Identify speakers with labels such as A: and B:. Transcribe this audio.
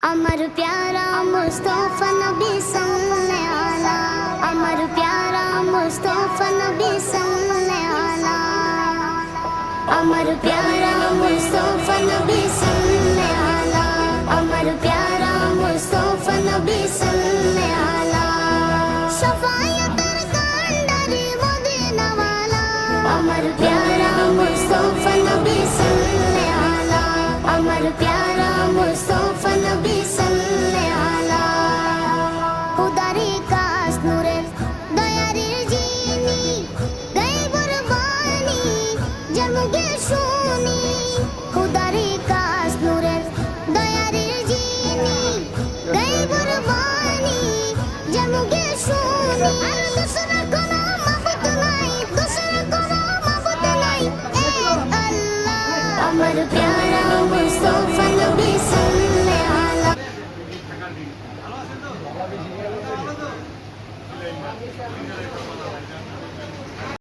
A: अमर प्यारा मुस्तफा नबी सल्लल्लाहु अलैहि, अमर प्यारा मुस्तफा नबी सल्लल्लाहु अलैहि, अमर प्यारा मुस्तफा नबी सल्लल्लाहु अलैहि, अमर प्यारा मुस्तफा नबी सल्लल्लाहु अलैहि, शफाअतर कांडारी मदीना वाला, अमर प्यारा मुस्तफा नबी सल्लल्लाहु अलैहि, अमर प्यारा मुस्तफा नबी सल्लल्लाहु अलैहि, खुदारी कास नूरे दयारी जीनी गैबर बानी जमुगे शुनी, खुदारी कास नूरे दयारी जीनी गैबर बानी जमुगे शुनी, আর दूसरा কোনো মাবুদ নাই, दूसरा কোনো মাবুদ নাই, এ আল্লাহ আমার প্যারা মুস্তাফা নবী সাল্লাল্লাহু আলাইহি। ভালো আছেন তো?